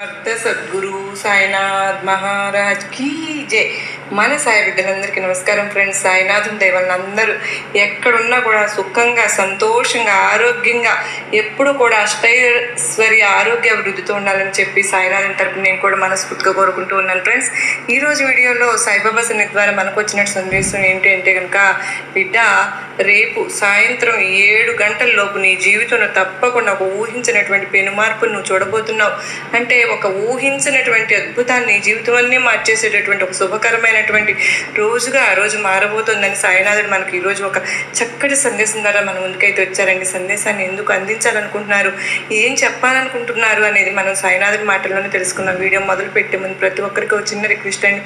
అర్థ సద్గురు సాయినాథ్ మహారాజ్ కీ జై. మన సాయి బిడ్డలందరికీ నమస్కారం ఫ్రెండ్స్. సాయినాథుని దైవాలను అందరూ ఎక్కడున్నా కూడా సుఖంగా సంతోషంగా ఆరోగ్యంగా ఎప్పుడు కూడా అష్టైశ్వర్య ఆరోగ్య అభివృద్ధితో ఉండాలని చెప్పి సాయినాథుని తరపున నేను కూడా మనస్ఫూర్తిగా కోరుకుంటూ ఉన్నాను ఫ్రెండ్స్. ఈరోజు వీడియోలో సాయిబాబా సన్నిధి ద్వారా మనకు వచ్చినట్టు సందేశం ఏంటి అంటే కనుక, బిడ్డ రేపు సాయంత్రం 7 గంటల లోపు నీ జీవితంలో తప్పకుండా ఒక ఊహించినటువంటి పెనుమార్పును నువ్వు చూడబోతున్నావు. అంటే ఒక ఊహించినటువంటి అద్భుతాన్ని నీ జీవితం అన్నీ మార్చేసేటటువంటి ఒక శుభకరమైనటువంటి రోజుగా ఆ రోజు మారబోతుందని సాయినాథుడు మనకి ఈరోజు ఒక చక్కటి సందేశం ద్వారా మన ముందుకైతే వచ్చారండి. సందేశాన్ని ఎందుకు అందించాలనుకుంటున్నారు, ఏం చెప్పాలనుకుంటున్నారు అనేది మనం సాయినాథుడి మాటల్లోనే తెలుసుకున్నాం. వీడియో మొదలు పెట్టే ముందు ప్రతి ఒక్కరికి ఒక చిన్న రిక్వెస్ట్ అండి.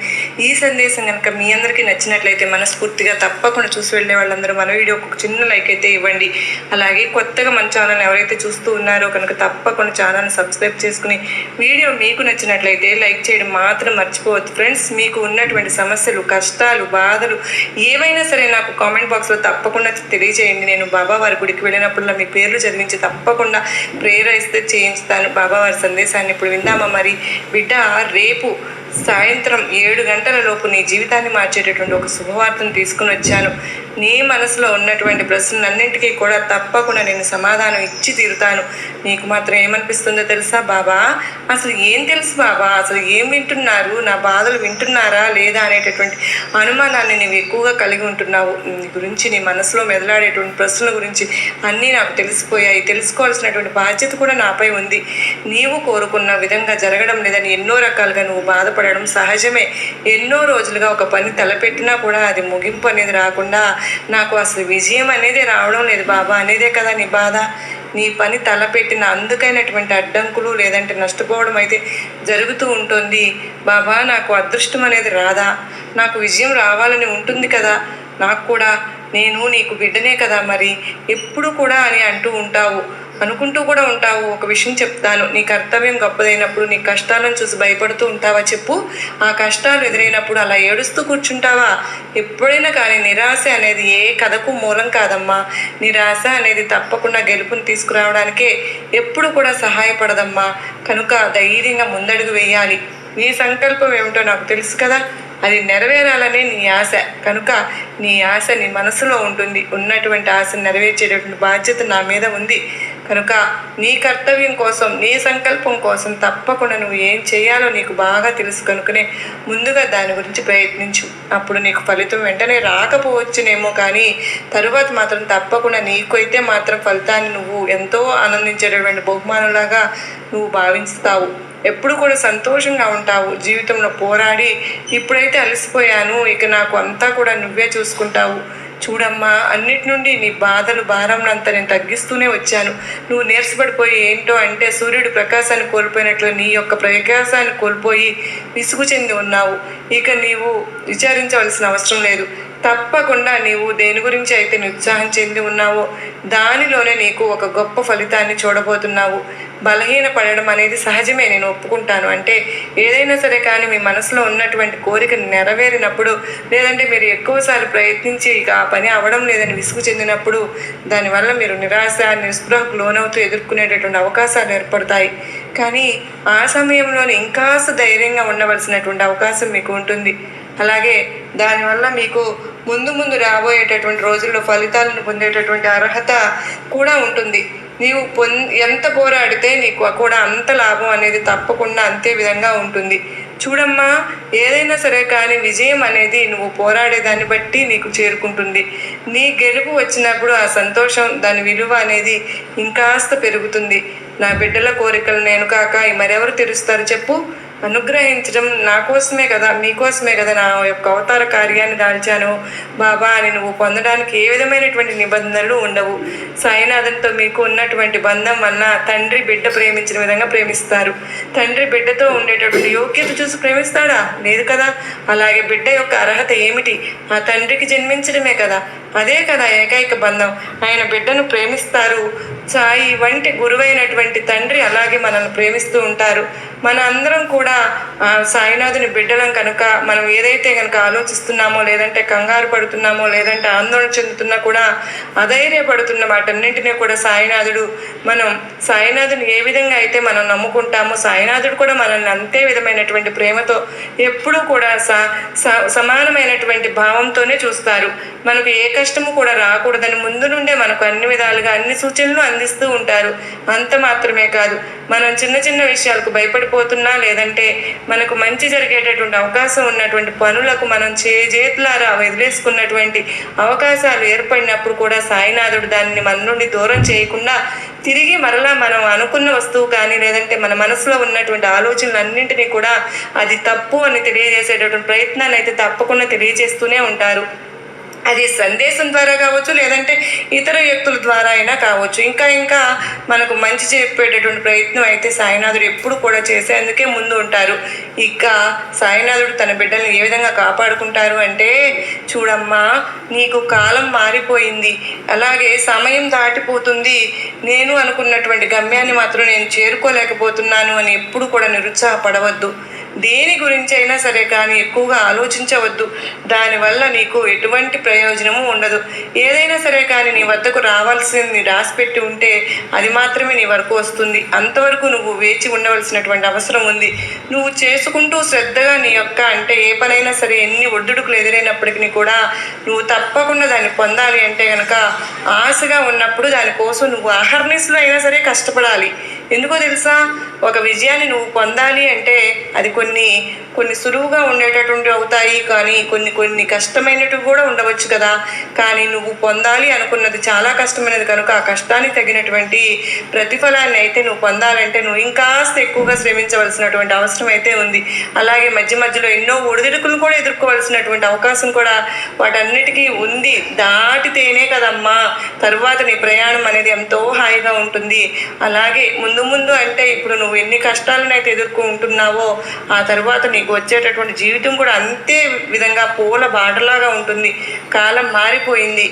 ఈ సందేశం కనుక మీ అందరికీ నచ్చినట్లయితే మనస్ఫూర్తిగా తప్పకుండా చూసి వెళ్ళే వాళ్ళందరూ మన వీడియోకి ఒక చిన్న లైక్ అయితే ఇవ్వండి. అలాగే కొత్తగా మన ఛానల్ ఎవరైతే చూస్తూ ఉన్నారో కనుక తప్పకుండా ఛానల్ని సబ్స్క్రైబ్ చేసుకుని వీడియో మీకు నచ్చినట్లయితే లైక్ చేయడం మాత్రం మర్చిపోవద్దు ఫ్రెండ్స్. మీకు ఉన్నటువంటి సమస్యలు, కష్టాలు, బాధలు ఏవైనా సరే నాకు కామెంట్ బాక్స్లో తప్పకుండా తెలియజేయండి. నేను బాబా వారి గుడికి వెళ్ళినప్పుడు మీ పేర్లు చదివించి తప్పకుండా ప్రేయర్ ఇస్తే చేయించుతాను. బాబా వారి సందేశాన్ని ఇప్పుడు విందామా మరి. బిడ్డ, రేపు సాయంత్రం 7 గంటల లోపు నీ జీవితాన్ని మార్చేటటువంటి ఒక శుభవార్తను తీసుకుని వచ్చాను. నీ మనసులో ఉన్నటువంటి ప్రశ్నలన్నింటికీ కూడా తప్పకుండా నేను సమాధానం ఇచ్చి తీరుతాను. నీకు మాత్రం ఏమనిపిస్తుందో తెలుసా? బాబా అసలు ఏం తెలుసు బాబా, అసలు ఏం వింటున్నారు, నా బాధలు వింటున్నారా లేదా అనేటటువంటి అనుమానాన్ని నీవు ఎక్కువగా కలిగి ఉంటున్నావు. నీ గురించి నీ మనసులో మెదలాడేటువంటి ప్రశ్నల గురించి అన్నీ నాకు తెలిసిపోయాయి. తెలుసుకోవాల్సినటువంటి బాధ్యత కూడా నాపై ఉంది. నీవు కోరుకున్న విధంగా జరగడం లేదని ఎన్నో రకాలుగా నువ్వు బాధపడడం సహజమే. ఎన్నో రోజులుగా ఒక పని తలపెట్టినా కూడా అది ముగింపు అనేది రాకుండా నాకు అసలు విజయం అనేది రావడం లేదు బాబా అనేదే కదా నీ బాధ. నీ పని తలపెట్టిన అందుకైనటువంటి అడ్డంకులు లేదంటే నష్టపోవడం అయితే జరుగుతూ ఉంటుంది. బాబా నాకు అదృష్టం అనేది రాదా, నాకు విజయం రావాలని ఉంటుంది కదా, నాకు కూడా నేను నీకు బిడ్డనే కదా, మరి ఎప్పుడు కూడా అని అనుకుంటూ కూడా ఉంటావు. ఒక విషయం చెప్తాను, నీ కర్తవ్యం గొప్పదైనప్పుడు నీ కష్టాలను చూసి భయపడుతూ ఉంటావా చెప్పు? ఆ కష్టాలు ఎదురైనప్పుడు అలా ఏడుస్తూ కూర్చుంటావా? ఎప్పుడైనా కానీ నిరాశ అనేది ఏ కథకు మూలం కాదమ్మా. నిరాశ అనేది తప్పకుండా గెలుపుని తీసుకురావడానికే ఎప్పుడు కూడా సహాయపడదమ్మా. కనుక ధైర్యంగా ముందడుగు వేయాలి. నీ సంకల్పం ఏమిటో నాకు తెలుసు కదా, అది నెరవేరాలనే నీ ఆశ. కనుక నీ ఆశ నీ మనసులో ఉంటుంది. ఉన్నటువంటి ఆశను నెరవేర్చేటటువంటి బాధ్యత నా మీద ఉంది. కనుక నీ కర్తవ్యం కోసం, నీ సంకల్పం కోసం తప్పకుండా నువ్వు ఏం చేయాలో నీకు బాగా తెలుసు. కనుకనే ముందుగా దాని గురించి ప్రయత్నించు. అప్పుడు నీకు ఫలితం వెంటనే రాకపోవచ్చునేమో, కానీ తరువాత మాత్రం తప్పకుండా నీకు అయితే మాత్రం ఫలితాన్ని నువ్వు ఎంతో ఆనందించేటటువంటి బహుమానంలాగా నువ్వు భావిస్తావు. ఎప్పుడు కూడా సంతోషంగా ఉంటావు. జీవితంలో పోరాడి ఇప్పుడైతే అలసిపోయాను, ఇక నాకు అంతా కూడా నువ్వే చూసుకుంటావు. చూడమ్మా, అన్నిటి నుండి నీ బాధలు భారంనంతా నేను తగ్గిస్తూనే వచ్చాను. నువ్వు నీరసపడిపోయి ఏంటో అంటే సూర్యుడు ప్రకాశాన్ని కోల్పోయినట్లు నీ యొక్క ప్రకాశాన్ని కోల్పోయి విసుగు చెంది ఉన్నావు. ఇక నీవు విచారించవలసిన అవసరం లేదు. తప్పకుండా నీవు దేని గురించి అయితే ఉత్సాహం చెంది ఉన్నావో దానిలోనే నీకు ఒక గొప్ప ఫలితాన్ని చూడబోతున్నావు. బలహీన పడడం అనేది సహజమే, నేను ఒప్పుకుంటాను. అంటే ఏదైనా సరే కానీ మీ మనసులో ఉన్నటువంటి కోరిక నెరవేరినప్పుడు, లేదంటే మీరు ఎక్కువసార్లు ప్రయత్నించి ఇక ఆ పని అవ్వడం లేదని విసుగు చెందినప్పుడు దానివల్ల మీరు నిరాశ, నిస్పృహకు లోనవుతూ ఎదుర్కొనేటటువంటి అవకాశాలు ఏర్పడతాయి. కానీ ఆ సమయంలోనే ఇంకాస్త ధైర్యంగా ఉండవలసినటువంటి అవకాశం మీకు ఉంటుంది. అలాగే దానివల్ల మీకు ముందు రాబోయేటటువంటి రోజుల్లో ఫలితాలను పొందేటటువంటి అర్హత కూడా ఉంటుంది. నీవు ఎంత పోరాడితే నీకు కూడా అంత లాభం అనేది తప్పకుండా అంతే విధంగా ఉంటుంది. చూడమ్మా, ఏదైనా సరే కానీ విజయం అనేది నువ్వు పోరాడేదాన్ని బట్టి నీకు చేరుకుంటుంది. నీ గెలుపు వచ్చినప్పుడు ఆ సంతోషం, దాని విలువ అనేది ఇంకాస్త పెరుగుతుంది. నా బిడ్డల కోరికలు నేను కాక మరెవరు తీరుస్తారు చెప్పు? అనుగ్రహించడం నా కోసమే కదా, మీకోసమే కదా నా యొక్క అవతార కార్యాన్ని దాల్చాను బాబా అని నువ్వు పొందడానికి ఏ విధమైనటువంటి నిబంధనలు ఉండవు. సాయినాథంతో మీకు ఉన్నటువంటి బంధం వల్ల తండ్రి బిడ్డ ప్రేమించిన విధంగా ప్రేమిస్తారు. తండ్రి బిడ్డతో ఉండేటటువంటి యోగ్యత చూసి ప్రేమిస్తాడా? లేదు కదా. అలాగే బిడ్డ యొక్క అర్హత ఏమిటి? ఆ తండ్రికి జన్మించడమే కదా. అదే కదా ఏకైక బంధం. ఆయన బిడ్డను ప్రేమిస్తారు, సాయి వంటి గురువైనటువంటి తండ్రి అలాగే మనల్ని ప్రేమిస్తూ ఉంటారు. మన అందరం కూడా సాయినాథుని బిడ్డలం కనుక మనం ఏదైతే కనుక ఆలోచిస్తున్నామో, లేదంటే కంగారు పడుతున్నామో, లేదంటే ఆందోళన చెందుతున్నా కూడా అధైర్యపడుతున్న వాటన్నింటినీ కూడా సాయినాథుడు, మనం సాయినాథుని ఏ విధంగా అయితే మనం నమ్ముకుంటామో సాయినాథుడు కూడా మనల్ని అంతే విధమైనటువంటి ప్రేమతో ఎప్పుడూ కూడా సమానమైనటువంటి భావంతోనే చూస్తారు. మనకు ఏ కష్టము కూడా రాకూడదని ముందు నుండే మనకు అన్ని విధాలుగా అన్ని సూచనలు అందిస్తూ ఉంటారు. అంత మాత్రమే కాదు, మనం చిన్న చిన్న విషయాలకు భయపడిపోతున్నా, లేదంటే మనకు మంచి జరిగేటటువంటి అవకాశం ఉన్నటువంటి పనులకు మనం చేతులారా వదిలేసుకున్నటువంటి అవకాశాలు ఏర్పడినప్పుడు కూడా సాయినాథుడు దానిని మన నుండి దూరం చేయకుండా తిరిగి మరలా మనం అనుకున్న వస్తువు కానీ, లేదంటే మన మనసులో ఉన్నటువంటి ఆలోచనలన్నింటినీ కూడా అది తప్పు అని తెలియజేసేటటువంటి ప్రయత్నాన్ని అయితే తప్పకుండా తెలియజేస్తూనే ఉంటారు. అది సందేశం ద్వారా కావచ్చు, లేదంటే ఇతర వ్యక్తుల ద్వారా అయినా కావచ్చు. ఇంకా మనకు మంచి చెప్పేటటువంటి ప్రయత్నం అయితే సాయినాథుడు ఎప్పుడు కూడా చేసేందుకే ముందు ఉంటారు. ఇక సాయినాథుడు తన బిడ్డల్ని ఏ విధంగా కాపాడుకుంటారు అంటే, చూడమ్మా, నీకు కాలం మారిపోయింది, అలాగే సమయం దాటిపోతుంది, నేను అనుకున్నటువంటి గమ్యాన్ని మాత్రం నేను చేరుకోలేకపోతున్నాను అని ఎప్పుడు కూడా నిరుత్సాహపడవద్దు. దేని గురించి అయినా సరే కానీ ఎక్కువగా ఆలోచించవద్దు. దానివల్ల నీకు ఎటువంటి ప్రయోజనము ఉండదు. ఏదైనా సరే కానీ నీ వద్దకు రావాల్సింది రాసిపెట్టి ఉంటే అది మాత్రమే నీ వరకు వస్తుంది. అంతవరకు నువ్వు వేచి ఉండవలసినటువంటి అవసరం ఉంది. నువ్వు చేసుకుంటూ శ్రద్ధగా నీ యొక్క అంటే ఏ పనైనా సరే ఎన్ని ఒడ్డుడుకులు ఎదురైనప్పటికీ కూడా నువ్వు తప్పకుండా దాన్ని పొందాలి అంటే కనుక ఆశగా ఉన్నప్పుడు దానికోసం నువ్వు అహర్నిశలో అయినా సరే కష్టపడాలి. ఎందుకో తెలుసా, ఒక విజయాన్ని నువ్వు పొందాలి అంటే అది కొన్ని సులువుగా ఉండేటటువంటివి అవుతాయి, కానీ కొన్ని కష్టమైనటివి కూడా ఉండవచ్చు కదా. కానీ నువ్వు పొందాలి అనుకున్నది చాలా కష్టమైనది కనుక ఆ కష్టానికి తగినటువంటి ప్రతిఫలాన్ని అయితే నువ్వు పొందాలంటే నువ్వు ఇంకాస్త ఎక్కువగా శ్రమించవలసినటువంటి అవసరం అయితే ఉంది. అలాగే మధ్యలో ఎన్నో ఒడిదుడుకులు కూడా ఎదుర్కోవాల్సినటువంటి అవకాశం కూడా వాటన్నిటికీ ఉంది. దాటితేనే కదమ్మా తరువాత నీ ప్రయాణం అనేది ఎంతో హాయిగా ఉంటుంది. అలాగే ముందు అంటే ఇప్పుడు నువ్వు ఎన్ని కష్టాలనైతే ఎదుర్కొంటున్నావో ఆ తర్వాత నీకు వచ్చేటటువంటి జీవితం కూడా అంతే విధంగా పూల బాటలాగా ఉంటుంది. కాలం మారిపోయింది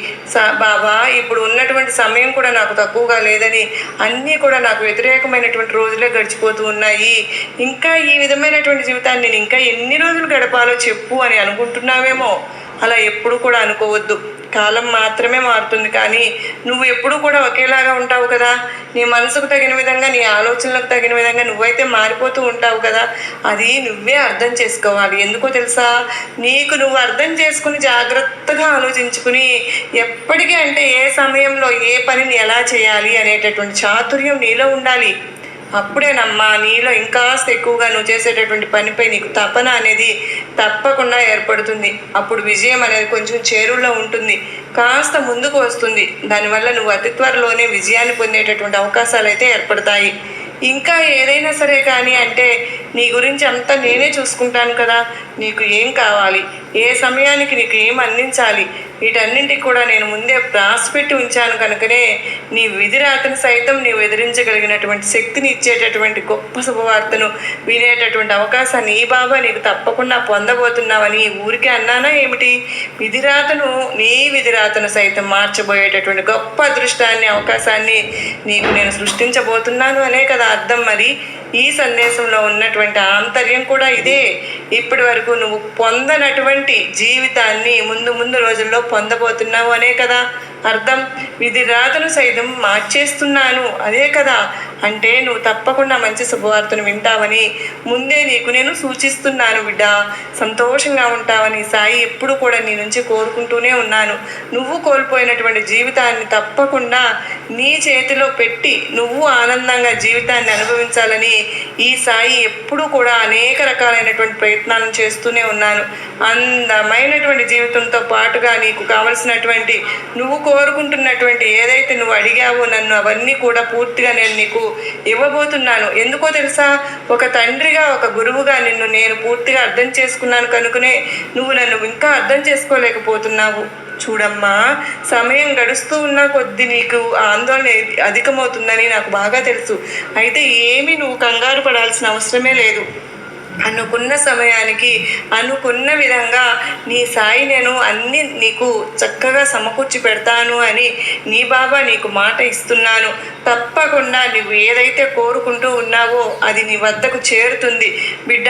బాబా, ఇప్పుడు ఉన్నటువంటి సమయం కూడా నాకు తక్కువగా లేదని, అన్నీ కూడా నాకు వ్యతిరేకమైనటువంటి రోజులే గడిచిపోతూ ఉన్నాయి. ఇంకా ఈ విధమైనటువంటి జీవితాన్ని నేను ఇంకా ఎన్ని రోజులు గడపాలో చెప్పు అని అనుకుంటున్నావేమో. అలా ఎప్పుడు కూడా అనుకోవద్దు. కాలం మాత్రమే మారుతుంది, కానీ నువ్వు ఎప్పుడూ కూడా ఒకేలాగా ఉంటావు కదా. నీ మనసుకు తగిన విధంగా, నీ ఆలోచనలకు తగిన విధంగా నువ్వైతే మారిపోతూ ఉంటావు కదా. అది నువ్వే అర్థం చేసుకోవాలి. ఎందుకో తెలుసా, నీకు నువ్వు అర్థం చేసుకుని జాగ్రత్తగా ఆలోచించుకుని ఎప్పటికీ అంటే ఏ సమయంలో ఏ పనిని ఎలా చేయాలి అనేటటువంటి చాతుర్యం నీలో ఉండాలి. అప్పుడేనమ్మా నీలో ఇంకాస్త ఎక్కువగా నువ్వు చేసేటటువంటి పనిపై నీకు తపన అనేది తప్పకుండా ఏర్పడుతుంది. అప్పుడు విజయం అనేది కొంచెం చేరువలో ఉంటుంది, కాస్త ముందుకు వస్తుంది. దానివల్ల నువ్వు అతి త్వరలోనే విజయాన్ని పొందేటటువంటి అవకాశాలు అయితే ఏర్పడతాయి. ఇంకా ఏదైనా సరే కానీ అంటే నీ గురించి అంతా నేనే చూసుకుంటాను కదా. నీకు ఏం కావాలి, ఏ సమయానికి నీకు ఏం అందించాలి, వీటన్నింటికి కూడా నేను ముందే రాసిపెట్టి ఉంచాను కనుకనే నీ విధిరాతను సైతం నీవు ఎదిరించగలిగినటువంటి శక్తిని ఇచ్చేటటువంటి గొప్ప శుభవార్తను వినేటటువంటి అవకాశాన్ని ఈ బాబా నీకు తప్పకుండా పొందబోతున్నావని ఊరికే అన్నానా ఏమిటి? నీ విధిరాతను సైతం మార్చబోయేటటువంటి గొప్ప అదృష్టాన్ని, అవకాశాన్ని నీకు నేను సృష్టించబోతున్నాను అనే కదా అర్థం. మరి ఈ సందేశంలో ఉన్నటువంటి ఆంతర్యం కూడా ఇదే. ఇప్పటి వరకు నువ్వు పొందనటువంటి జీవితాన్ని ముందు రోజుల్లో పొందబోతున్నావు అనే కదా అర్థం. విధి రాతను సైతం మార్చేస్తున్నాను అదే కదా. అంటే నువ్వు తప్పకుండా మంచి శుభవార్తను వింటావని ముందే నీకు నేను సూచిస్తున్నాను బిడ్డ. సంతోషంగా ఉంటావని సాయి ఎప్పుడు కూడా నీ నుంచి కోరుకుంటూనే ఉన్నాను. నువ్వు కోల్పోయినటువంటి జీవితాన్ని తప్పకుండా నీ చేతిలో పెట్టి నువ్వు ఆనందంగా జీవితాన్ని అనుభవించాలని ఈ సాయి ఎప్పుడు కూడా అనేక రకాలైనటువంటి ప్రయత్నాలను చేస్తూనే ఉన్నాను. అందమైనటువంటి జీవితంతో పాటుగా నీకు కావలసినటువంటి నువ్వు కోరుకుంటున్నటువంటి ఏదైతే నువ్వు అడిగావో నన్ను, అవన్నీ కూడా పూర్తిగా నేను నీకు ఇవ్వబోతున్నాను. ఎందుకో తెలుసా, ఒక తండ్రిగా, ఒక గురువుగా నిన్ను నేను పూర్తిగా అర్థం చేసుకున్నాను కనుకనే నువ్వు నన్ను ఇంకా అర్థం చేసుకోలేకపోతున్నావు. చూడమ్మా, సమయం గడుస్తూ ఉన్న కొద్దీ నీకు ఆందోళన అధికమవుతుందని నాకు బాగా తెలుసు. అయితే ఏమీ నువ్వు కంగారు పడాల్సిన అవసరమే లేదు. అనుకున్న సమయానికి అనుకున్న విధంగా నీ సాయి నేను అన్నీ నీకు చక్కగా సమకూర్చి పెడతాను అని నీ బాబా నీకు మాట ఇస్తున్నాను. తప్పకుండా నువ్వు ఏదైతే కోరుకుంటూ ఉన్నావో అది నీ వద్దకు చేరుతుంది బిడ్డ.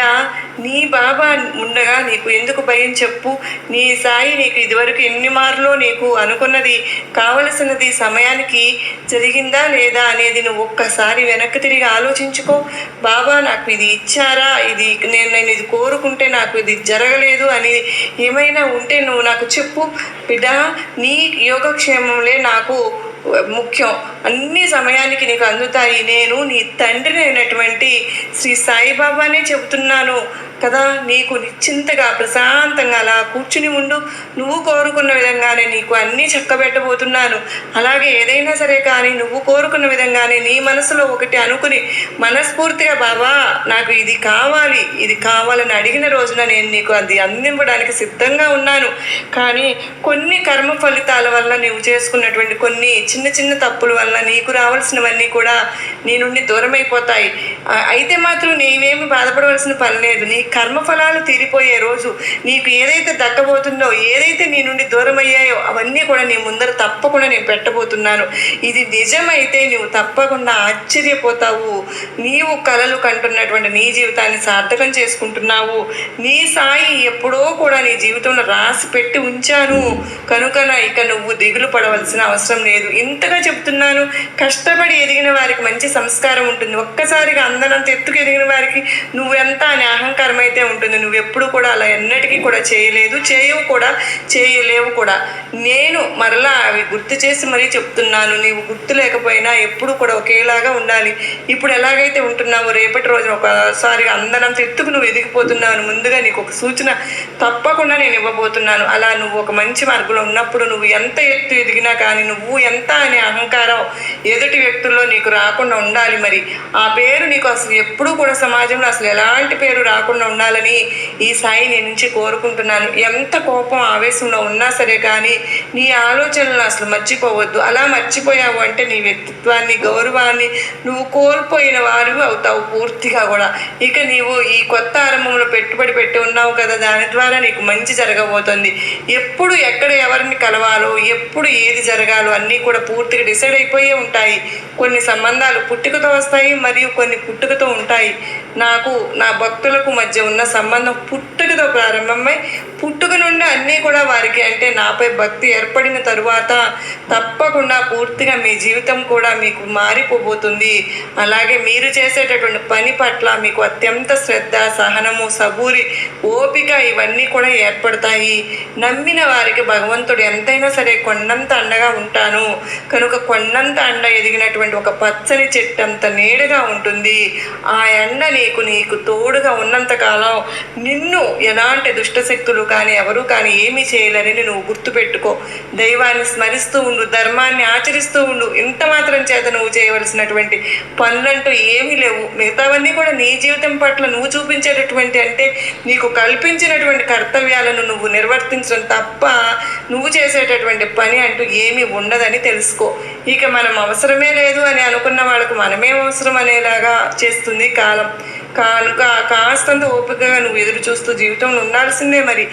నీ బాబా ఉండగా నీకు ఎందుకు భయం చెప్పు. నీ సాయి నీకు ఇదివరకు ఎన్ని మార్లో నీకు అనుకున్నది కావలసినది సమయానికి జరిగిందా లేదా అనేది నువ్వు ఒక్కసారి వెనక్కి తిరిగి ఆలోచించుకో. బాబా నాకు ఇది ఇచ్చారా, నేను ఇది కోరుకుంటే నాకు ఇది జరగలేదు అని ఏమైనా ఉంటే నువ్వు నాకు చెప్పు బిడ్డ. నీ యోగక్షేమంలే నాకు ముఖ్యం. అన్ని సమయానికి నీకు అందుతాయి. నేను నీ తండ్రిని అయినటువంటి శ్రీ సాయిబాబానే చెబుతున్నాను కదా. నీకు నిశ్చింతగా ప్రశాంతంగా అలా కూర్చుని ఉండు. నువ్వు కోరుకున్న విధంగానే నీకు అన్నీ చక్కబెట్టబోతున్నాను. అలాగే ఏదైనా సరే కానీ నువ్వు కోరుకున్న విధంగానే నీ మనసులో ఒకటి అనుకుని మనస్ఫూర్తిగా బాబా నాకు ఇది కావాలి, ఇది కావాలని అడిగిన రోజున నేను నీకు అది అందించడానికి సిద్ధంగా ఉన్నాను. కానీ కొన్ని కర్మ ఫలితాల వల్ల నువ్వు చేసుకున్నటువంటి కొన్ని చిన్న చిన్న తప్పుల వల్ల నీకు రావాల్సినవన్నీ కూడా నీ నుండి దూరం అయిపోతాయి. అయితే మాత్రం నీవేమి బాధపడవలసిన పని లేదు. నీ కర్మఫలాలు తీరిపోయే రోజు నీకు ఏదైతే దక్కబోతుందో, ఏదైతే నీ నుండి దూరం అయ్యాయో అవన్నీ కూడా నీ ముందర తప్పకుండా నేను పెట్టబోతున్నాను. ఇది నిజమైతే నువ్వు తప్పకుండా ఆశ్చర్యపోతావు. నీవు కలలు కంటున్నటువంటి నీ జీవితాన్ని సార్థకం చేసుకుంటున్నావు. నీ సాయి ఎప్పుడో కూడా నీ జీవితంలో రాసి పెట్టి ఉంచాను కనుక ఇక నువ్వు దిగులు పడవలసిన అవసరం లేదు. ఇంతగా చెప్తున్నాను. కష్టపడి ఎదిగిన వారికి మంచి సంస్కారం ఉంటుంది. ఒక్కసారిగా అందనంత ఎత్తుకు ఎదిగిన వారికి నువ్వు ఎంత అనే అహంకారం అయితే ఉంటుంది. నువ్వు ఎప్పుడు కూడా అలా ఎన్నటికీ కూడా చేయలేదు, చేయవు కూడా, చేయలేవు కూడా. నేను మరలా అవి గుర్తు చేసి మరీ చెప్తున్నాను. నీవు గుర్తు లేకపోయినా ఎప్పుడు కూడా ఒకేలాగా ఉండాలి. ఇప్పుడు ఎలాగైతే ఉంటున్నావో రేపటి రోజున ఒకసారిగా అందనంత ఎత్తుకు నువ్వు ఎదిగిపోతున్నావు. ముందుగా నీకు ఒక సూచన తప్పకుండా నేను ఇవ్వబోతున్నాను. అలా నువ్వు ఒక మంచి మార్గంలో ఉన్నప్పుడు నువ్వు ఎంత ఎత్తు ఎదిగినా కానీ నువ్వు ఎంత అనే అహంకారం ఎదుటి వ్యక్తుల్లో నీకు రాకుండా ఉండాలి. మరి ఆ పేరు నీకు అసలు ఎప్పుడూ కూడా సమాజంలో అసలు ఎలాంటి పేరు రాకుండా ఉండాలని ఈ సాయి నీ నుంచి కోరుకుంటున్నాను. ఎంత కోపం ఆవేశంలో ఉన్నా సరే కానీ నీ ఆలోచనలను అసలు మర్చిపోవద్దు. అలా మర్చిపోయావు అంటే నీ వ్యక్తిత్వాన్ని, గౌరవాన్ని నువ్వు కోల్పోయిన వారు అవుతావు పూర్తిగా కూడా. ఇక నీవు ఈ కొత్త ఆరంభంలో పెట్టుబడి పెట్టి ఉన్నావు కదా, దాని ద్వారా నీకు మంచి జరగబోతుంది. ఎప్పుడు ఎక్కడ ఎవరిని కలవాలో, ఎప్పుడు ఏది జరగాలో అన్నీ కూడా పూర్తిగా డిసైడ్ అయిపోయే ఉంటాయి. కొన్ని సంబంధాలు పుట్టుకతో వస్తాయి, మరియు కొన్ని పుట్టుకతో ఉంటాయి. నాకు నా భక్తులకు మధ్య ఉన్న సంబంధం పుట్టుకతో ప్రారంభమై పుట్టుక నుండి అన్నీ కూడా వారికి అంటే నాపై భక్తి ఏర్పడిన తరువాత తప్పకుండా పూర్తిగా మీ జీవితం కూడా మీకు మారిపోబోతుంది. అలాగే మీరు చేసేటటువంటి పని పట్ల మీకు అత్యంత శ్రద్ధ, సహనము, సబూరి, ఓపిక ఇవన్నీ కూడా ఏర్పడతాయి. నమ్మిన వారికి భగవంతుడు ఎంతైనా సరే కొండంత అండగా ఉంటాను కనుక కొండంత అండ ఎదిగినటువంటి ఒక పచ్చని చెట్టు అంత నీడగా ఉంటుంది. ఆ ఎండ నీకు తోడుగా ఉన్నంతకాలం నిన్ను ఎలాంటి దుష్టశక్తులు కానీ ఎవరు కానీ ఏమీ చేయలేరని నువ్వు గుర్తుపెట్టుకో. దైవాన్ని స్మరిస్తూ ఉండు, ధర్మాన్ని ఆచరిస్తూ ఉండు. ఇంత మాత్రం చేత నువ్వు చేయవలసినటువంటి పనులంటూ ఏమీ లేవు. మిగతావన్నీ కూడా నీ జీవితం పట్ల నువ్వు చూపించేటటువంటి అంటే నీకు కల్పించినటువంటి కర్తవ్యాలను నువ్వు నిర్వర్తించడం తప్ప నువ్వు చేసేటటువంటి పని అంటూ ఏమీ ఉండదని తెలుసుకో. ఇక మనం అవసరమే లేదు అని అనుకున్న వాళ్ళకు మనమే అవసరం అనేలాగా చేస్తుంది కాలం. కాస్తంత ఓపికగా నువ్వు ఎదురు చూస్తూ జీవితంలో ఉండాల్సిందే. మరి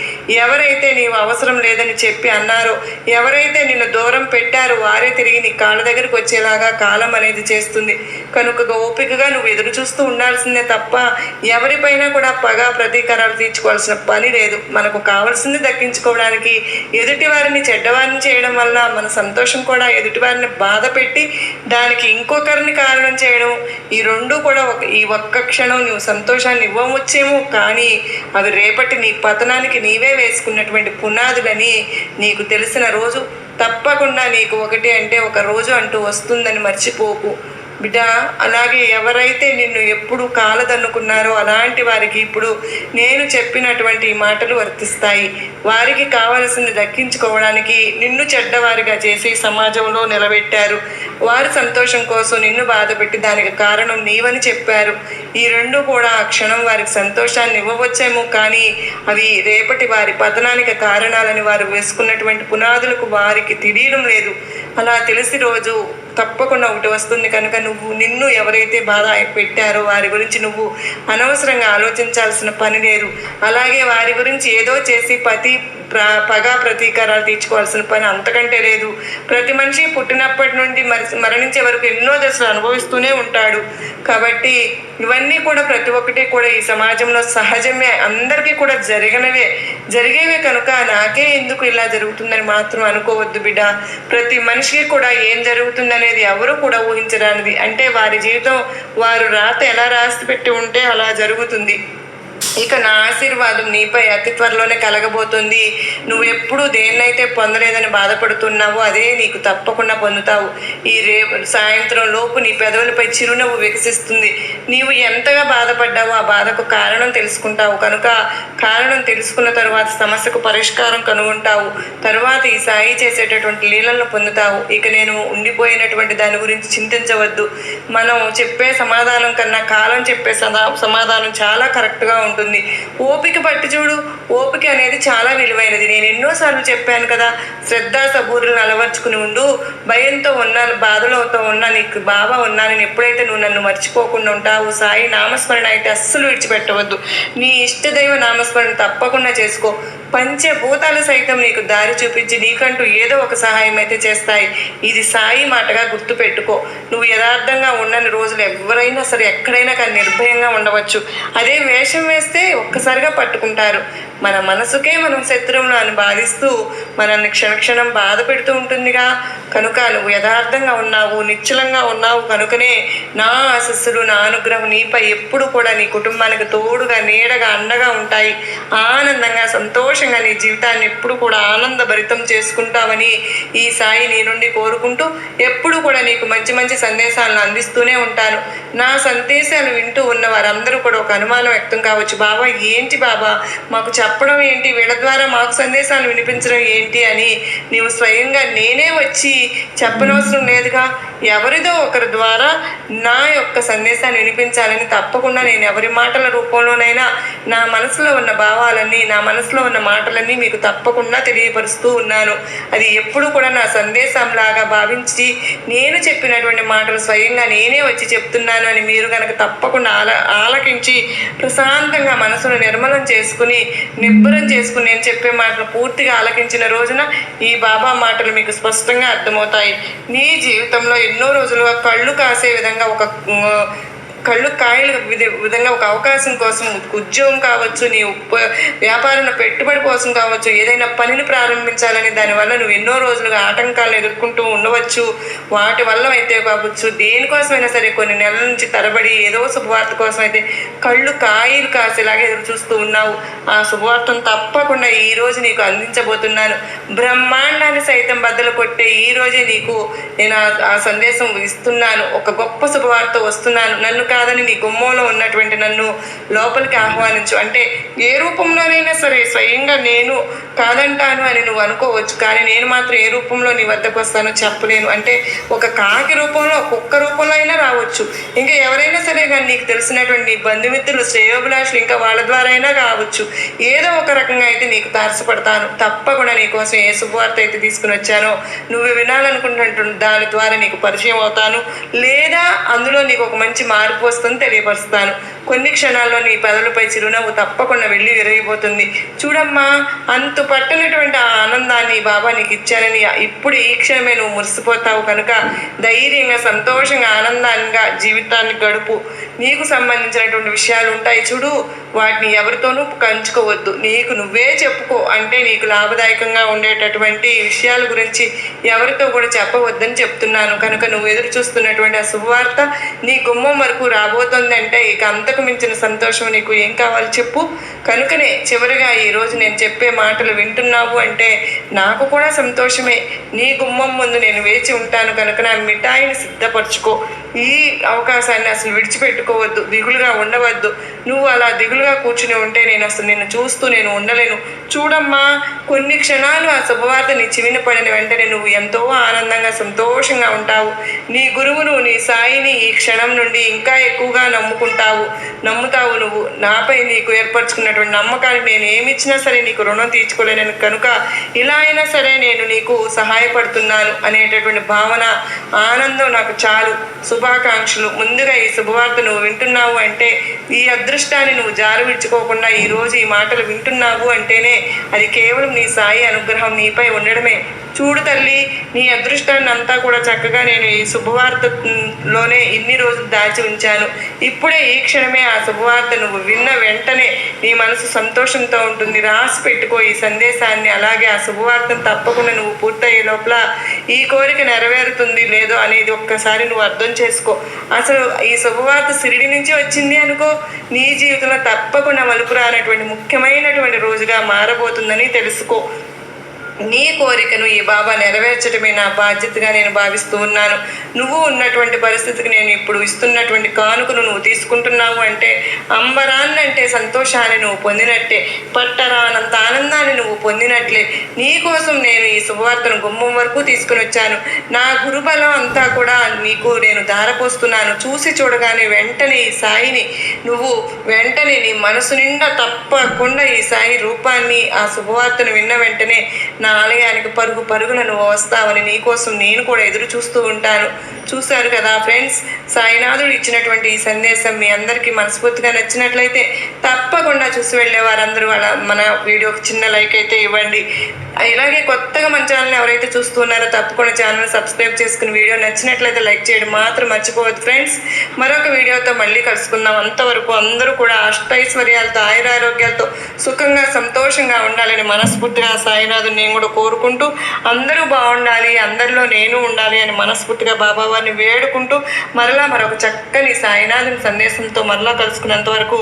ఎవరైతే నీవు అవసరం లేదని చెప్పి అన్నారో, ఎవరైతే నిన్ను దూరం పెట్టారో వారే తిరిగి నీ కాళ్ళ దగ్గరికి వచ్చేలాగా కాలం అనేది చేస్తుంది. కనుక ఓపికగా నువ్వు ఎదురు చూస్తూ ఉండాల్సిందే తప్ప ఎవరిపైనా కూడా పగ ప్రతీకారాలు తీర్చుకోవాల్సిన పని లేదు. మనకు కావాల్సింది దక్కించుకోవడానికి ఎదుటి వారిని చెడ్డవారిని చేయడం వల్ల మన సంతోషం కూడా ఎదుటి వారిని బాధ పెట్టి దానికి ఇంకొకరిని కారణం చేయడం, ఈ రెండు కూడా ఈ ఒక్క క్షణం నువ్వు సంతోషాన్ని ఇవ్వవచ్చేమో కానీ అవి రేపటి నీ పతనానికి నీవే వేసుకున్నటువంటి పునాదులని నీకు తెలిసిన రోజు తప్పకుండా నీకు ఒకటి అంటే ఒక రోజు అంటూ వస్తుందని మర్చిపోకు బిడ్డ. అలాగే ఎవరైతే నిన్ను ఎప్పుడు కాలదన్నుకున్నారో అలాంటి వారికి ఇప్పుడు నేను చెప్పినటువంటి మాటలు వర్తిస్తాయి. వారికి కావలసింది దక్కించుకోవడానికి నిన్ను చెడ్డవారిగా చేసి సమాజంలో నిలబెట్టారు. వారి సంతోషం కోసం నిన్ను బాధపెట్టి దానికి కారణం నీవని చెప్పారు. ఈ రెండు కూడా ఆ క్షణం వారికి సంతోషాన్ని ఇవ్వవచ్చేమో కానీ అవి రేపటి వారి పతనానికి కారణాలని వారు వేసుకున్నటువంటి పునాదులకు వారికి తెలియడం లేదు. అలా తెలిసి రోజు తప్పకుండా ఒకటి వస్తుంది. కనుక నిన్ను ఎవరైతే బాధ పెట్టారో వారి గురించి నువ్వు అనవసరంగా ఆలోచించాల్సిన పని లేదు. అలాగే వారి గురించి ఏదో చేసి పగ ప్రతీకారాలు తీర్చుకోవాల్సిన పని అంతకంటే లేదు. ప్రతి మనిషి పుట్టినప్పటి నుండి మరణించే వరకు ఎన్నో దశలు అనుభవిస్తూనే ఉంటాడు. కాబట్టి ఇవన్నీ కూడా ప్రతి ఒక్కటి కూడా ఈ సమాజంలో సహజమే, అందరికీ కూడా జరిగేవే కనుక నాకే ఎందుకు ఇలా జరుగుతుందని మాత్రం అనుకోవద్దు బిడ్డ. ప్రతి మనిషికి కూడా ఏం జరుగుతుందనేది ఎవరు కూడా ఊహించరానిది. అంటే వారి జీవితం వారు రాత ఎలా రాసి పెట్టి ఉంటే అలా జరుగుతుంది. ఇక నా ఆశీర్వాదం నీపై అతి త్వరలోనే కలగబోతుంది. నువ్వు ఎప్పుడు దేన్నైతే పొందలేదని బాధపడుతున్నావో అదే నీకు తప్పకుండా పొందుతావు. ఈ సాయంత్రం లోపు నీ పెదవులపై చిరునవ్వు వికసిస్తుంది. నీవు ఎంతగా బాధపడ్డావో ఆ బాధకు కారణం తెలుసుకుంటావు. కనుక కారణం తెలుసుకున్న తరువాత సమస్యకు పరిష్కారం కనుగొంటావు. తరువాత ఈ సాయి చేసేటటువంటి లీలలను పొందుతావు. ఇక నేను ఉండిపోయినటువంటి దాని గురించి చింతించవద్దు. మనం చెప్పే సమాధానం కన్నా కాలం చెప్పే సమాధానం చాలా కరెక్ట్గా ఉంటుంది. ఓపిక పట్టి చూడు. ఓపిక అనేది చాలా విలువైనది. నేను ఎన్నోసార్లు చెప్పాను కదా, శ్రద్ధ సబూరులను అలవర్చుకుని ఉండు. భయంతో ఉన్నాను, బాధలతో ఉన్నా, నీకు బాబా ఉన్నానని ఎప్పుడైతే నువ్వు నన్ను మర్చిపోకుండా ఉంటావు. సాయి నామస్మరణ అయితే అస్సలు విడిచిపెట్టవద్దు. నీ ఇష్టదైవ నామస్మరణ తప్పకుండా చేసుకో. పంచభూతాలు సైతం నీకు దారి చూపించి నీకంటూ ఏదో ఒక సహాయం అయితే చేస్తాయి. ఇది సాయి మాటగా గుర్తుపెట్టుకో. నువ్వు యథార్థంగా ఉండని రోజులు ఎవరైనా సరే ఎక్కడైనా కానీ నిర్భయంగా ఉండవచ్చు. అదే వేషం వేస్తే ఒక్కసారిగా పట్టుకుంటారు. మన మనసుకే మనం శత్రువులు అని బాధిస్తూ మనల్ని క్షణక్షణం బాధ పెడుతూ ఉంటుందిగా. కనుక నువ్వు యథార్థంగా ఉన్నావు, నిశ్చలంగా ఉన్నావు. కనుకనే నా ఆశస్సులు, నా అనుగ్రహం నీపై ఎప్పుడు కూడా నీ కుటుంబానికి తోడుగా, నీడగా, అండగా ఉంటాయి. ఆనందంగా, సంతోషంగా నీ జీవితాన్ని ఎప్పుడు కూడా ఆనందభరితం చేసుకుంటావని ఈ సాయి నీ నుండి కోరుకుంటూ ఎప్పుడు కూడా నీకు మంచి మంచి సందేశాలను అందిస్తూనే ఉంటాను. నా సందేశాలు వింటూ ఉన్న వారందరూ కూడా ఒక అనుమానం వ్యక్తం కావచ్చు, బాబా ఏంటి బాబా మాకు చెప్పడం ఏంటి, వీళ్ళ ద్వారా మాకు సందేశాలు వినిపించడం ఏంటి అని. నీవు స్వయంగా నేనే వచ్చి చెప్పనవసరం లేదుగా. ఎవరిదో ఒకరి ద్వారా నా యొక్క సందేశాన్ని వినిపించాలని తప్పకుండా నేను ఎవరి మాటల రూపంలోనైనా నా మనసులో ఉన్న భావాలన్నీ, నా మనసులో ఉన్న మాటలన్నీ మీకు తప్పకుండా తెలియపరుస్తూ ఉన్నాను. అది ఎప్పుడు కూడా నా సందేశంలాగా భావించి నేను చెప్పినటువంటి మాటలు స్వయంగా నేనే వచ్చి చెప్తున్నాను అని మీరు కనుక తప్పకుండా ఆలకించి ప్రశాంతంగా మనసును నిర్మలం చేసుకుని, నిబ్బరం చేసుకుని నేను చెప్పే మాటలు పూర్తిగా ఆలకించిన రోజున ఈ బాబా మాటలు మీకు స్పష్టంగా అర్థమవుతాయి. నీ జీవితంలో ఎన్నో రోజులుగా కళ్ళు కాసే విధంగా కళ్ళు కాయలు విధంగా ఒక అవకాశం కోసం, ఉద్యోగం కావచ్చు, నీ వ్యాపారంలో పెట్టుబడి కోసం కావచ్చు, ఏదైనా పనిని ప్రారంభించాలని దానివల్ల నువ్వు ఎన్నో రోజులుగా ఆటంకాలను ఎదుర్కొంటూ ఉండవచ్చు. వాటి వల్ల అయితే కావచ్చు, దేనికోసమైనా సరే కొన్ని నెలల నుంచి తరబడి ఏదో శుభవార్త కోసం అయితే కళ్ళు కాయలు కాసేలాగా ఎదురు చూస్తూ ఉన్నావు. ఆ శుభవార్తను తప్పకుండా ఈరోజు నీకు అందించబోతున్నాను. బ్రహ్మాండాన్ని సైతం బద్దలు కొట్టే ఈరోజే నీకు నేను ఆ సందేశం ఇస్తున్నాను. ఒక గొప్ప శుభవార్త వస్తున్నాను. నన్ను కాదని నీ గుమ్మంలో ఉన్నటువంటి నన్ను లోపలికి ఆహ్వానించు. అంటే ఏ రూపంలోనైనా సరే స్వయంగా నేను కాదంటాను అని నువ్వు అనుకోవచ్చు, కానీ నేను మాత్రం ఏ రూపంలో నీ వద్దకు వస్తానో చెప్పలేను. అంటే ఒక కాకి రూపంలో, కుక్క రూపంలో అయినా రావచ్చు. ఇంకా ఎవరైనా సరే కానీ నీకు తెలిసినటువంటి నీ బంధుమిత్రులు, శ్రేయోభిలాషులు, ఇంకా వాళ్ళ ద్వారా అయినా కావచ్చు. ఏదో ఒక రకంగా అయితే నీకు తారసపడతాను. తప్పకుండా నీకోసం ఏ శుభవార్త అయితే తీసుకుని వచ్చానో నువ్వు వినాలనుకుంటున్నటువంటి దాని ద్వారా నీకు పరిచయం అవుతాను, లేదా అందులో నీకు ఒక మంచి మార్పు వస్తుంది తెలియపరుస్తాను. కొన్ని క్షణాల్లో నీ పెదవులపై చిరునవ్వు తప్పకుండా వెళ్ళి విరిగిపోతుంది. చూడమ్మా, అంతు పట్టనటువంటి ఆ ఆనందాన్ని బాబా నీకు ఇచ్చానని ఇప్పుడు ఈ క్షణమే నువ్వు మురిసిపోతావు. కనుక ధైర్యంగా, సంతోషంగా, ఆనందంగా జీవితాన్ని గడుపు. నీకు సంబంధించినటువంటి విషయాలు ఉంటాయి చూడు, వాటిని ఎవరితోనూ పంచుకోవద్దు. నీకు నువ్వే చెప్పుకో. అంటే నీకు లాభదాయకంగా ఉండేటటువంటి విషయాల గురించి ఎవరితో కూడా చెప్పవద్దని చెప్తున్నాను. కనుక నువ్వు ఎదురు చూస్తున్నటువంటి ఆ శుభవార్త నీ గుమ్మం వరకు రాబోతుందంటే ఇక అంతకు మించిన సంతోషం నీకు ఏం కావాలి చెప్పు. కనుకనే చివరిగా ఈరోజు నేను చెప్పే మాటలు వింటున్నావు అంటే నాకు కూడా సంతోషమే. నీ గుమ్మం ముందు నేను వేచి ఉంటాను. కనుక నా మిఠాయిని సిద్ధపరచుకో. ఈ అవకాశాన్ని అసలు విడిచిపెట్టుకోవద్దు, దిగులుగా ఉండవద్దు. నువ్వు అలా దిగులుగా కూర్చుని ఉంటే నేను అసలు నిన్ను చూస్తూ నేను ఉండలేను. చూడమ్మా, కొన్ని క్షణాలు ఆ శుభవార్త నీ చెవిన పడిన వెంటనే నువ్వు ఎంతో ఆనందంగా సంతోషంగా ఉంటావు. నీ గురువును, నీ సాయిని ఈ క్షణం నుండి ఇంకా ఎక్కువగా నమ్ముతావు. నువ్వు నాపై నీకు ఏర్పరచుకున్నటువంటి నమ్మకాన్ని నేను ఏమిచ్చినా సరే నీకు రుణం తీర్చుకోలేను కనుక ఇలా అయినా సరే నేను నీకు సహాయపడుతున్నాను అనేటటువంటి భావన, ఆనందం నాకు చాలు. శుభాకాంక్షలు. ముందుగా ఈ శుభవార్త నువ్వు వింటున్నావు అంటే, ఈ అదృష్టాన్ని నువ్వు జారు విడుచుకోకుండా ఈరోజు ఈ మాటలు వింటున్నావు అంటేనే అది కేవలం నీ సాయి అనుగ్రహం నీపై ఉండడమే. చూడు తల్లి, నీ అదృష్టాన్ని అంతా కూడా చక్కగా నేను ఈ శుభవార్తలోనే ఇన్ని రోజులు దాచి ఉంచాను. ఇప్పుడే ఈ క్షణమే ఆ శుభవార్త నువ్వు విన్న వెంటనే నీ మనసు సంతోషంతో ఉంటుంది. రాసి పెట్టుకో ఈ సందేశాన్ని. అలాగే ఆ శుభవార్తను తప్పకుండా నువ్వు పూర్తయ్యే లోపల ఈ కోరిక నెరవేరుతుంది లేదో అనేది ఒక్కసారి నువ్వు అర్థం చేసుకో. అసలు ఈ శుభవార్త షిరిడి నుంచి వచ్చింది అనుకో, నీ జీవితంలో తప్పకుండా మలుపు రానటువంటి ముఖ్యమైనటువంటి రోజుగా మారబోతుందని తెలుసుకో. నీ కోరికను ఈ బాబా నెరవేర్చడమే నా బాధ్యతగా నేను భావిస్తూ ఉన్నాను. నువ్వు ఉన్నటువంటి పరిస్థితికి నేను ఇప్పుడు ఇస్తున్నటువంటి కానుకను నువ్వు తీసుకుంటున్నావు అంటే, అంబరాన్నంటే సంతోషాన్ని నువ్వు పొందినట్టే, పట్టరానంత ఆనందాన్ని నువ్వు పొందినట్లే. నీ కోసం నేను ఈ శుభవార్తను గుమ్మం వరకు తీసుకుని వచ్చాను. నా గురుబలం అంతా కూడా నీకు నేను ధారపోస్తున్నాను. చూసి చూడగానే వెంటనే ఈ సాయిని నువ్వు వెంటనే నీ మనసు నిండా తప్పకుండా ఈ సాయి రూపాన్ని, ఆ శుభవార్తను విన్న వెంటనే నా ఆలయానికి పరుగున నువ్వు వస్తావని నీకోసం నేను కూడా ఎదురు చూస్తూ ఉంటాను. చూశారు కదా ఫ్రెండ్స్, సాయినాథుడు ఇచ్చినటువంటి ఈ సందేశం మీ అందరికీ మనస్ఫూర్తిగా నచ్చినట్లయితే తప్పకుండా చూసి వెళ్ళే వారందరూ మన వీడియోకి చిన్న లైక్ అయితే ఇవ్వండి. ఇలాగే కొత్తగా మన ఛానల్ ఎవరైతే చూస్తున్నారో తప్పకుండా ఛానల్ సబ్స్క్రైబ్ చేసుకుని వీడియో నచ్చినట్లయితే లైక్ చేయడం మాత్రం మర్చిపోవద్దు ఫ్రెండ్స్. మరొక వీడియోతో మళ్ళీ కలుసుకుందాం. అంతవరకు అందరూ కూడా అష్టైశ్వర్యాలతో, ఆయురారోగ్యాలతో సుఖంగా సంతోషంగా ఉండాలని మనస్ఫూర్తిగా సాయినాథుని నేను కూడా కోరుకుంటూ, అందరూ బాగుండాలి, అందరిలో నేను ఉండాలి అని మనస్ఫూర్తిగా బాబావారిని వేడుకుంటూ మరొక చక్కని సాయినాథుని సందేశంతో మరలా కలుసుకున్నంత వరకు.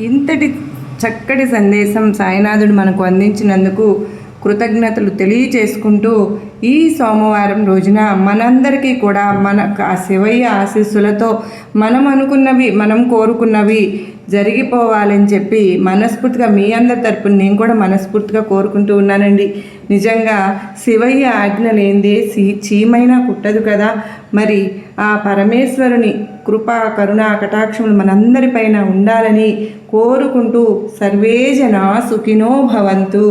ఇంతటి చక్కటి సందేశం సాయినాథుడు మనకు అందించినందుకు కృతజ్ఞతలు తెలియచేసుకుంటూ, ఈ సోమవారం రోజున మనందరికీ కూడా మన ఆ శివయ్య ఆశీస్సులతో మనం అనుకున్నవి, మనం కోరుకున్నవి జరిగిపోవాలని చెప్పి మనస్ఫూర్తిగా మీ అందరి తరపున నేను కూడా మనస్ఫూర్తిగా కోరుకుంటూ ఉన్నానండి. నిజంగా శివయ్య ఆజ్ఞ లేనిదే చీమైనా కుట్టదు కదా. మరి ఆ పరమేశ్వరుని కృపా, కరుణ, కటాక్షములు మనందరిపైన ఉండాలని కోరుకుంటూ, సర్వే జనా సుఖినో భవంతు.